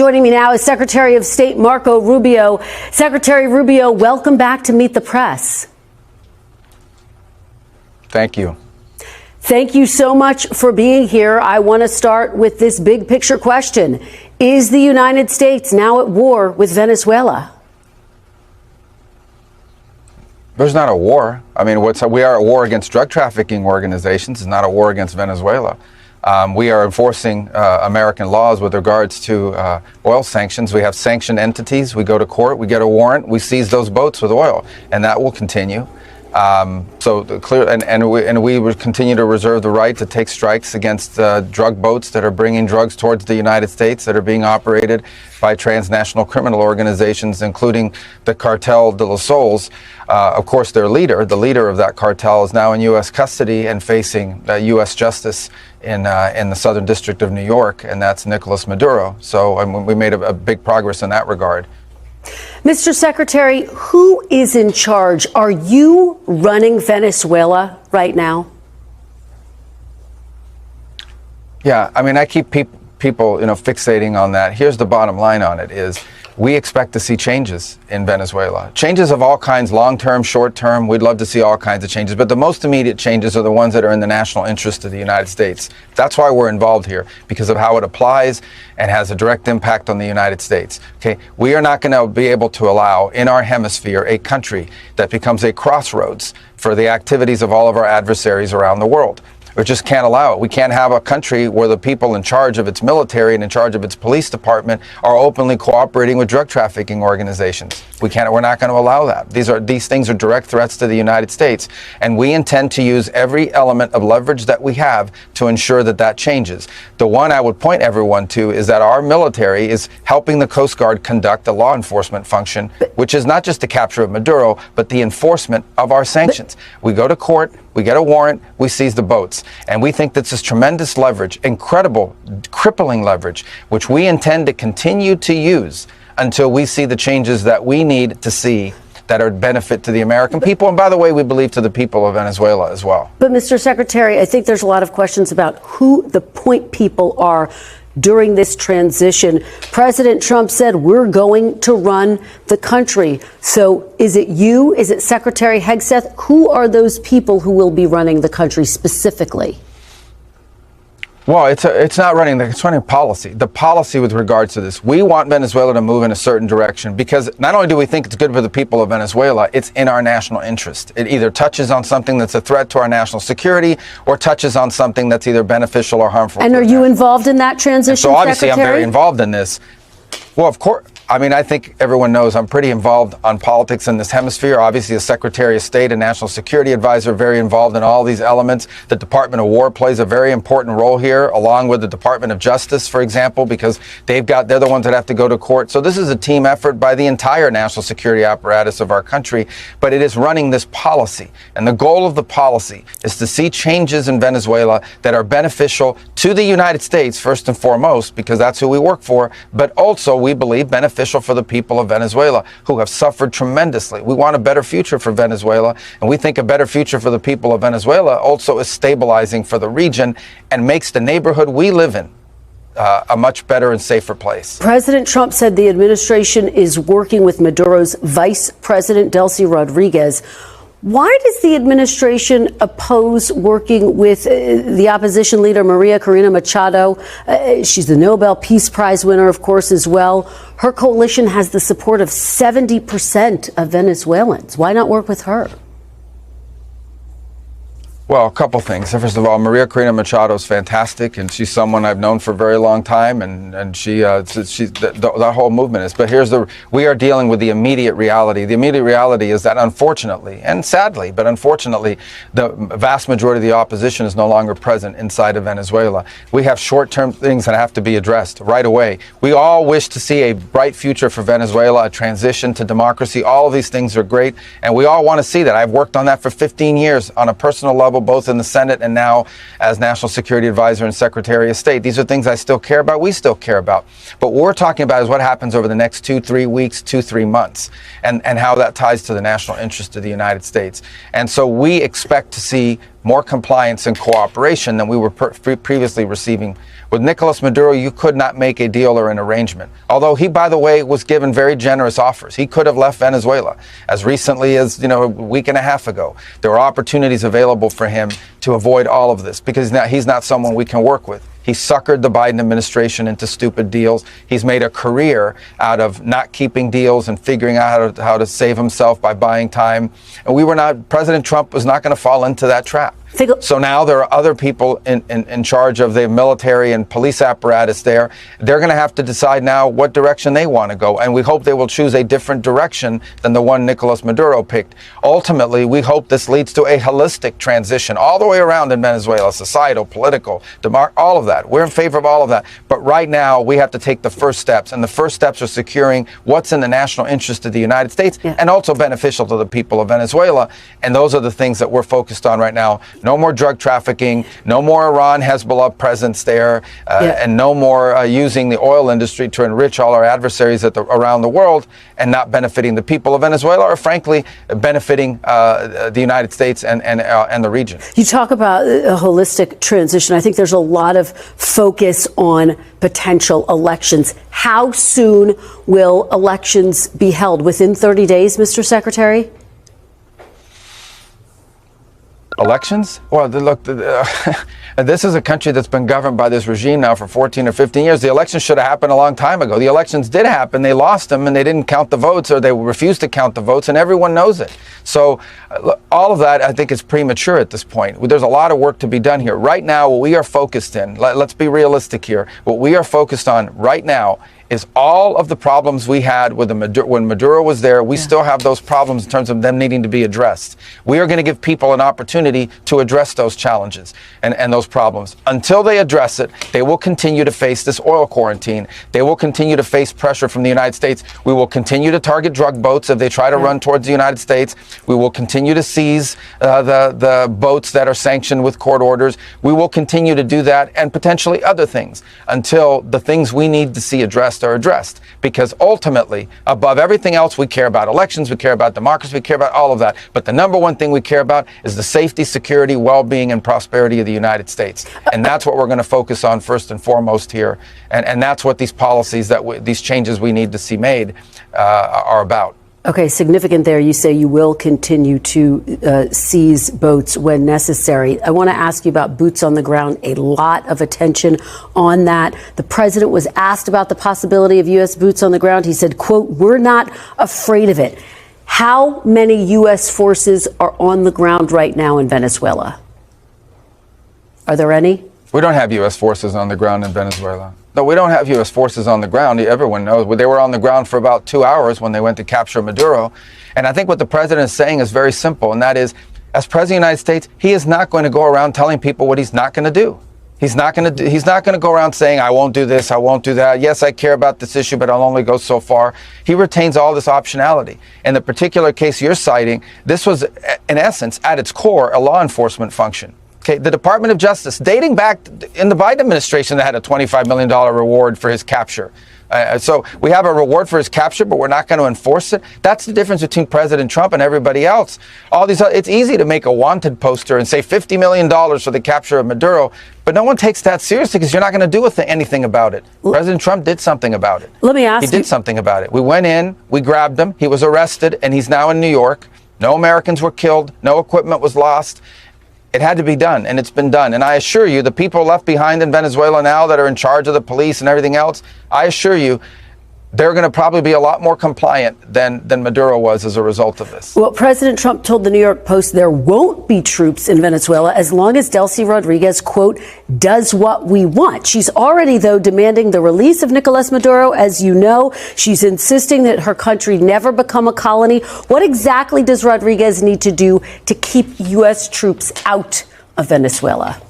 Joining me now is Secretary of State Marco Rubio. Secretary Rubio, welcome back to Meet the Press. Thank you. Thank you so much for being here. I want to start with this big picture question. Is the United States now at war with Venezuela? There's not a war. I mean, we are at war against drug trafficking organizations. It's not a war against Venezuela. We are enforcing American laws with regards to oil sanctions. We have sanctioned entities. We go to court. We get a warrant. We seize those boats with oil, and that will continue. We would continue to reserve the right to take strikes against drug boats that are bringing drugs towards the United States that are being operated by transnational criminal organizations, including the Cartel de los Soles. Of course, the leader of that cartel, is now in U.S. custody and facing U.S. justice in the Southern District of New York, and that's Nicolas Maduro. So we made a big progress in that regard. Mr. Secretary, who is in charge? Are you running Venezuela right now? Yeah, I mean, I keep people, fixating on that. Here's the bottom line on it is we expect to see changes in Venezuela. Changes of all kinds, long-term, short-term. We'd love to see all kinds of changes, but the most immediate changes are the ones that are in the national interest of the United States. That's why we're involved here, because of how it applies and has a direct impact on the United States. Okay, we are not going to be able to allow in our hemisphere a country that becomes a crossroads for the activities of all of our adversaries around the world. We just can't allow it. We can't have a country where the people in charge of its military and in charge of its police department are openly cooperating with drug trafficking organizations. We're not going to allow that. These things are direct threats to the United States, and we intend to use every element of leverage that we have to ensure that that changes. The one I would point everyone to is that our military is helping the Coast Guard conduct a law enforcement function, which is not just the capture of Maduro, but the enforcement of our sanctions. We go to court, we get a warrant, we seize the boats. And we think this is tremendous leverage, incredible, crippling leverage, which we intend to continue to use until we see the changes that we need to see that are benefit to the American people. And by the way, we believe to the people of Venezuela as well. But Mr. Secretary, I think there's a lot of questions about who the point people are during this transition. President Trump said we're going to run the country. So is it you? Is it Secretary Hegseth? Who are those people who will be running the country specifically? Well, it's not running, it's running policy. The policy with regards to this. We want Venezuela to move in a certain direction because not only do we think it's good for the people of Venezuela, it's in our national interest. It either touches on something that's a threat to our national security or touches on something that's either beneficial or harmful. And are you involved in that transition, so obviously Secretary? I'm very involved in this. Well, of course. I mean, I think everyone knows I'm pretty involved on politics in this hemisphere. Obviously, as Secretary of State and National Security Advisor, very involved in all these elements. The Department of War plays a very important role here, along with the Department of Justice, for example, because they're the ones that have to go to court. So this is a team effort by the entire national security apparatus of our country, but it is running this policy. And the goal of the policy is to see changes in Venezuela that are beneficial to the United States, first and foremost, because that's who we work for, but also, we believe, beneficial for the people of Venezuela who have suffered tremendously. We want a better future for Venezuela, and we think a better future for the people of Venezuela also is stabilizing for the region and makes the neighborhood we live in a much better and safer place. President Trump said the administration is working with Maduro's Vice President, Delcy Rodriguez. Why does the administration oppose working with the opposition leader, Maria Corina Machado? She's the Nobel Peace Prize winner, of course, as well. Her coalition has the support of 70% of Venezuelans. Why not work with her? Well, a couple things. First of all, Maria Corina Machado is fantastic, and she's someone I've known for a very long time, and that whole movement is. But we are dealing with the immediate reality. The immediate reality is that unfortunately, and sadly, but unfortunately, the vast majority of the opposition is no longer present inside of Venezuela. We have short-term things that have to be addressed right away. We all wish to see a bright future for Venezuela, a transition to democracy. All of these things are great, and we all want to see that. I've worked on that for 15 years on a personal level, both in the Senate and now as National Security Advisor and Secretary of State. These are things I still care about, we still care about. But what we're talking about is what happens over the next 2-3 weeks, 2-3 months, and how that ties to the national interest of the United States. And so we expect to see more compliance and cooperation than we were previously receiving. With Nicolas Maduro, you could not make a deal or an arrangement. Although he, by the way, was given very generous offers. He could have left Venezuela as recently as, a week and a half ago. There were opportunities available for him to avoid all of this because now he's not someone we can work with. He suckered the Biden administration into stupid deals. He's made a career out of not keeping deals and figuring out how to save himself by buying time. And President Trump was not going to fall into that trap. So now there are other people in charge of the military and police apparatus there. They're going to have to decide now what direction they want to go. And we hope they will choose a different direction than the one Nicolas Maduro picked. Ultimately, we hope this leads to a holistic transition all the way around in Venezuela, societal, political, all of that. We're in favor of all of that. But right now, we have to take the first steps. And the first steps are securing what's in the national interest of the United States and also beneficial to the people of Venezuela. And those are the things that we're focused on right now. No more drug trafficking, no more Iran Hezbollah presence there, and no more using the oil industry to enrich all our adversaries around the world and not benefiting the people of Venezuela or, frankly, benefiting the United States and the region. You talk about a holistic transition. I think there's a lot of focus on potential elections. How soon will elections be held? Within 30 days, Mr. Secretary? Elections? Well, look, this is a country that's been governed by this regime now for 14 or 15 years. The elections should have happened a long time ago. The elections did happen. They lost them and they didn't count the votes, or they refused to count the votes, and everyone knows it. So all of that, I think, is premature at this point. There's a lot of work to be done here. Right now, what we are focused in, let's be realistic here, what we are focused on right now is all of the problems we had with when Maduro was there. We still have those problems in terms of them needing to be addressed. We are going to give people an opportunity to address those challenges and those problems. Until they address it, they will continue to face this oil quarantine. They will continue to face pressure from the United States. We will continue to target drug boats if they try to run towards the United States. We will continue to seize the boats that are sanctioned with court orders. We will continue to do that and potentially other things until the things we need to see addressed are addressed, because ultimately, above everything else, we care about elections, we care about democracy, we care about all of that. But the number one thing we care about is the safety, security, well-being, and prosperity of the United States. And that's what we're going to focus on first and foremost here. And that's what these policies, these changes we need to see made are about. Okay, significant there. You say you will continue to seize boats when necessary. I want to ask you about boots on the ground. A lot of attention on that. The president was asked about the possibility of U.S. boots on the ground. He said, quote, "We're not afraid of it." How many U.S. forces are on the ground right now in Venezuela? Are there any? We don't have U.S. forces on the ground in Venezuela. No, we don't have U.S. forces on the ground. Everyone knows. They were on the ground for about 2 hours when they went to capture Maduro. And I think what the president is saying is very simple, and that is, as president of the United States, he is not going to go around telling people what he's not going to do. He's not going to go around saying, I won't do this, I won't do that. Yes, I care about this issue, but I'll only go so far. He retains all this optionality. In the particular case you're citing, this was, in essence, at its core, a law enforcement function. Okay, the Department of Justice, dating back in the Biden administration, that had a $25 million reward for his capture. So we have a reward for his capture, but we're not going to enforce it. That's the difference between President Trump and everybody else. It's easy to make a wanted poster and say $50 million for the capture of Maduro, but no one takes that seriously because you're not going to do anything about it. President Trump did something about it. Let me ask you. He did something about it. We went in, we grabbed him, he was arrested, and he's now in New York. No Americans were killed, no equipment was lost. It had to be done, and it's been done. And I assure you, the people left behind in Venezuela now that are in charge of the police and everything else, I assure you, they're going to probably be a lot more compliant than Maduro was as a result of this. Well, President Trump told the New York Post there won't be troops in Venezuela as long as Delcy Rodriguez, quote, does what we want. She's already, though, demanding the release of Nicolas Maduro. As you know, she's insisting that her country never become a colony. What exactly does Rodriguez need to do to keep U.S. troops out of Venezuela?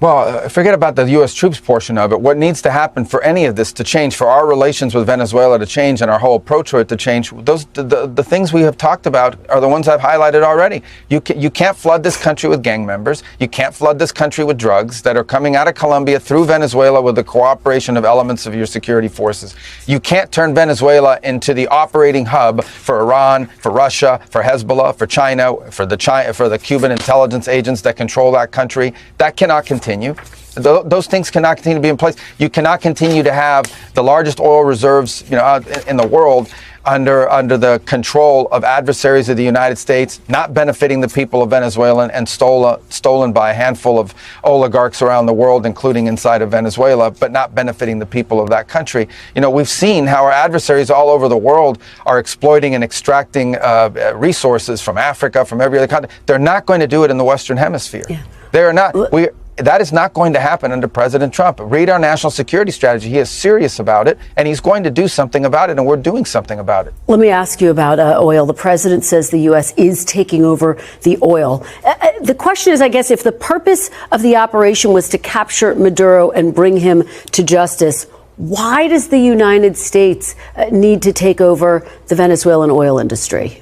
Well, forget about the U.S. troops portion of it. What needs to happen for any of this to change, for our relations with Venezuela to change and our whole approach to it to change, the things we have talked about are the ones I've highlighted already. You can't flood this country with gang members. You can't flood this country with drugs that are coming out of Colombia through Venezuela with the cooperation of elements of your security forces. You can't turn Venezuela into the operating hub for Iran, for Russia, for Hezbollah, for China, for the Cuban intelligence agents that control that country. That cannot continue. Those things cannot continue to be in place. You cannot continue to have the largest oil reserves, in the world under the control of adversaries of the United States, not benefiting the people of Venezuela and stolen by a handful of oligarchs around the world, including inside of Venezuela, but not benefiting the people of that country. We've seen how our adversaries all over the world are exploiting and extracting resources from Africa, from every other country. They're not going to do it in the Western Hemisphere. Yeah. They are not. That is not going to happen under President Trump. Read our national security strategy. He is serious about it, and he's going to do something about it, and we're doing something about it. Let me ask you about oil. The president says the U.S. is taking over the oil. The question is, I guess, if the purpose of the operation was to capture Maduro and bring him to justice, why does the United States need to take over the Venezuelan oil industry?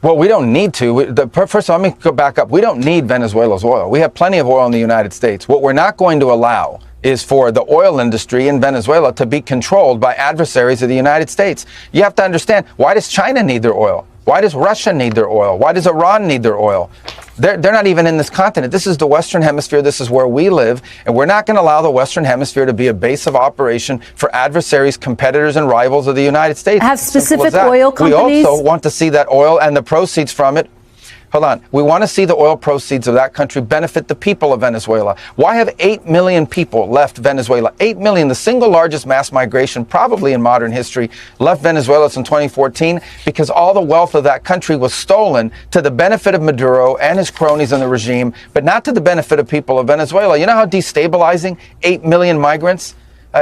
Well, we don't need to. First of all, let me go back up. We don't need Venezuela's oil. We have plenty of oil in the United States. What we're not going to allow is for the oil industry in Venezuela to be controlled by adversaries of the United States. You have to understand, why does China need their oil? Why does Russia need their oil? Why does Iran need their oil? They're not even in this continent. This is the Western Hemisphere. This is where we live. And we're not going to allow the Western Hemisphere to be a base of operation for adversaries, competitors, and rivals of the United States. Have specific oil companies? We also want to see that oil and the proceeds from it. Hold on. We want to see the oil proceeds of that country benefit the people of Venezuela. Why have 8 million people left Venezuela? 8 million, the single largest mass migration probably in modern history, left Venezuela since 2014 because all the wealth of that country was stolen to the benefit of Maduro and his cronies in the regime, but not to the benefit of people of Venezuela. You know how destabilizing 8 million migrants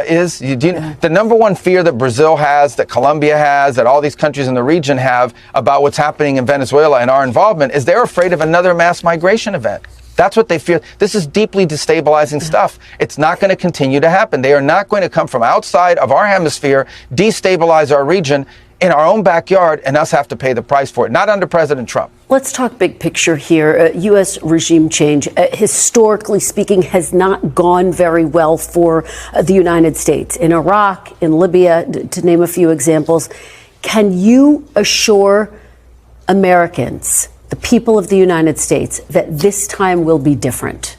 is? The number one fear that Brazil has, that Colombia has, that all these countries in the region have about what's happening in Venezuela and our involvement is they're afraid of another mass migration event. That's what they fear. This is deeply destabilizing stuff. It's not going to continue to happen. They are not going to come from outside of our hemisphere, destabilize our region in our own backyard, and us have to pay the price for it. Not under President Trump. Let's talk big picture here. U.S. regime change, historically speaking, has not gone very well for the United States. In Iraq, in Libya, to name a few examples. Can you assure Americans, the people of the United States, that this time will be different?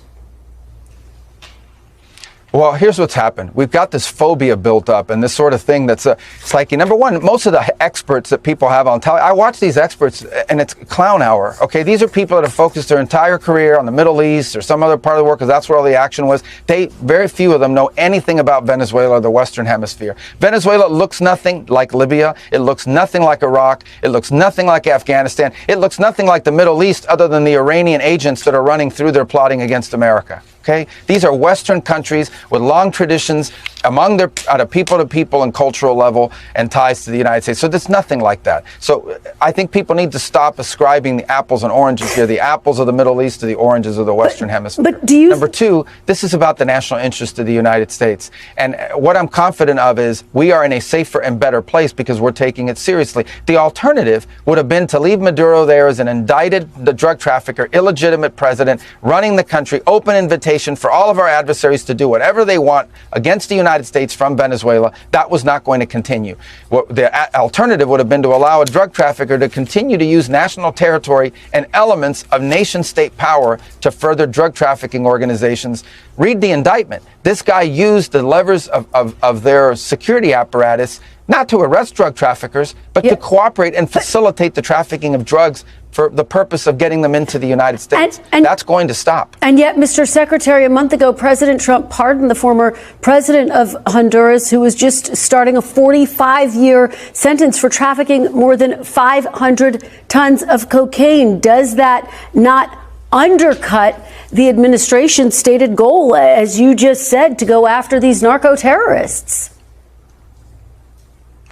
Well, here's what's happened. We've got this phobia built up and this sort of thing that's it's like, number one, most of the experts that people have on television, I watch these experts and it's clown hour. Okay, these are people that have focused their entire career on the Middle East or some other part of the world because that's where all the action was. Very few of them know anything about Venezuela or the Western Hemisphere. Venezuela looks nothing like Libya. It looks nothing like Iraq. It looks nothing like Afghanistan. It looks nothing like the Middle East other than the Iranian agents that are running through their plotting against America. Okay? These are Western countries with long traditions among their at a people-to-people and cultural level and ties to the United States. So there's nothing like that. So I think people need to stop ascribing the apples and oranges here, the apples of the Middle East to the oranges of the Western Hemisphere. But do you... Number two, this is about the national interest of the United States. And what I'm confident of is we are in a safer and better place because we're taking it seriously. The alternative would have been to leave Maduro there as an indicted the drug trafficker, illegitimate president, running the country, open invitation for all of our adversaries to do whatever they want against the United States from Venezuela. That was not going to continue. The alternative would have been to allow a drug trafficker to continue to use national territory and elements of nation-state power to further drug trafficking organizations. Read the indictment. This guy used the levers of their security apparatus not to arrest drug traffickers, but to cooperate and facilitate the trafficking of drugs for the purpose of getting them into the United States. And that's going to stop. And yet, Mr. Secretary, a month ago, President Trump pardoned the former president of Honduras, who was just starting a 45-year sentence for trafficking more than 500 tons of cocaine. Does that not undercut the administration's stated goal, as you just said, to go after these narco terrorists?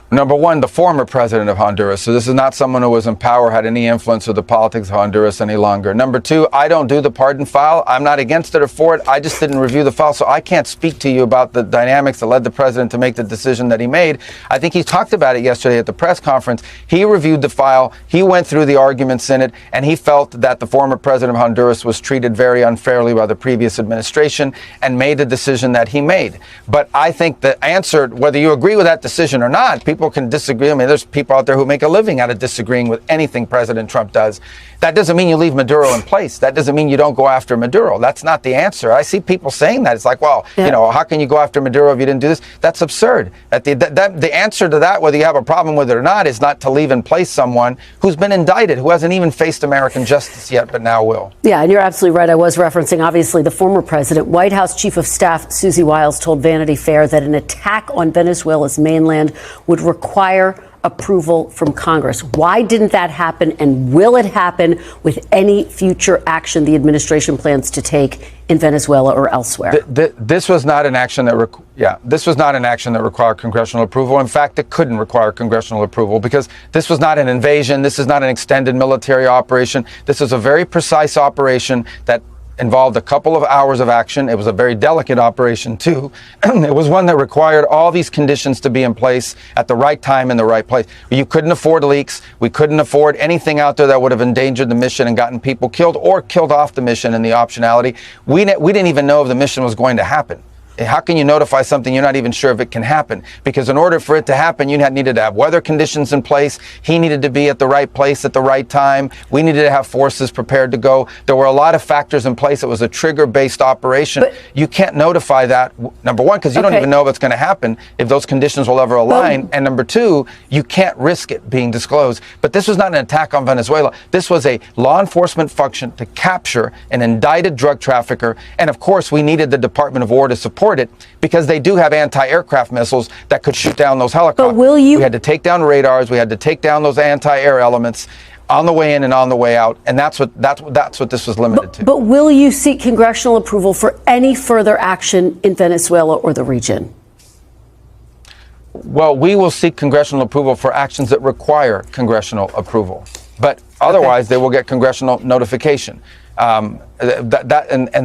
Number one, the former president of Honduras. So this is not someone who was in power, had any influence with the politics of Honduras any longer. Number two, I don't do the pardon file. I'm not against it or for it. I just didn't review the file. So I can't speak to you about the dynamics that led the president to make the decision that he made. I think he talked about it yesterday at the press conference. He reviewed the file. He went through the arguments in it, and he felt that the former president of Honduras was treated very unfairly by the previous administration and made the decision that he made. But I think the answer, whether you agree with that decision or not, people can disagree. I mean, there's people out there who make a living out of disagreeing with anything President Trump does. That doesn't mean you leave Maduro in place. That doesn't mean you don't go after Maduro. That's not the answer. I see people saying that. It's like, well, you know, how can you go after Maduro if you didn't do this? That's absurd. The answer to that, whether you have a problem with it or not, is not to leave in place someone who's been indicted, who hasn't even faced American justice yet, but now will. Yeah, and you're absolutely right. I was referencing, obviously, the former president. White House Chief of Staff Susie Wiles told Vanity Fair that an attack on Venezuela's mainland would require approval from Congress. Why didn't that happen, and will it happen with any future action the administration plans to take in Venezuela or elsewhere? This was not an action that this was not an action that required congressional approval. In fact, it couldn't require congressional approval because this was not an invasion. This is not an extended military operation. This is a very precise operation that involved a couple of hours of action. It was a very delicate operation, too. It was one that required all these conditions to be in place at the right time in the right place. You couldn't afford leaks. We couldn't afford anything out there that would have endangered the mission and gotten people killed or killed off the mission and the optionality. We didn't even know if the mission was going to happen. How can you notify something you're not even sure if it can happen? Because in order for it to happen, you needed to have weather conditions in place. He needed to be at the right place at the right time. We needed to have forces prepared to go. There were a lot of factors in place. It was a trigger-based operation. But you can't notify that, number one, because you don't even know if it's going to happen, if those conditions will ever align. And number two, you can't risk it being disclosed. But this was not an attack on Venezuela. This was a law enforcement function to capture an indicted drug trafficker. And of course, we needed the Department of War to support it because they do have anti-aircraft missiles that could shoot down those helicopters. But will you? We had to take down radars. We had to take down those anti-air elements on the way in and on the way out. And that's what this was limited to. But will you seek congressional approval for any further action in Venezuela or the region? Well, we will seek congressional approval for actions that require congressional approval. But otherwise, they will get congressional notification. And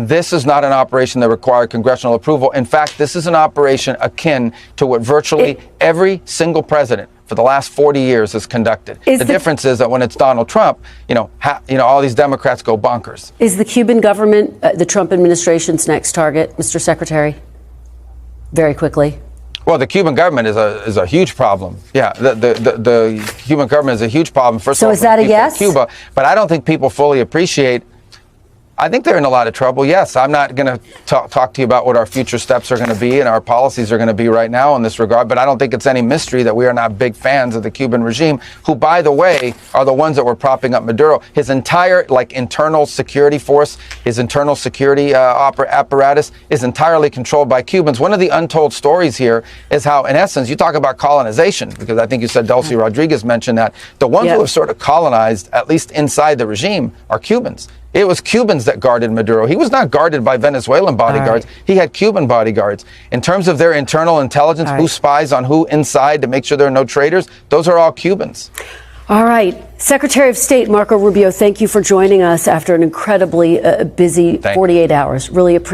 this is not an operation that required congressional approval. In fact, this is an operation akin to what virtually every single president for the last 40 years has conducted. The difference is that when it's Donald Trump, all these Democrats go bonkers. Is the Cuban government the Trump administration's next target, Mr. Secretary? Very quickly. Well, the Cuban government is a huge problem. Yeah, the Cuban government is a huge problem. First of all, is that a yes? Cuba, but I don't think people fully appreciate. I think they're in a lot of trouble. Yes, I'm not going to talk to you about what our future steps are going to be and our policies are going to be right now in this regard, but I don't think it's any mystery that we are not big fans of the Cuban regime, who, by the way, are the ones that were propping up Maduro. His entire internal security force, his internal security apparatus is entirely controlled by Cubans. One of the untold stories here is how, in essence, you talk about colonization, because I think you said Delcy Rodriguez mentioned that. The ones who have sort of colonized, at least inside the regime, are Cubans. It was Cubans that guarded Maduro. He was not guarded by Venezuelan bodyguards. He had Cuban bodyguards. In terms of their internal intelligence, who spies on who inside to make sure there are no traitors, those are all Cubans. All right. Secretary of State Marco Rubio, thank you for joining us after an incredibly busy 48 hours. Really appreciate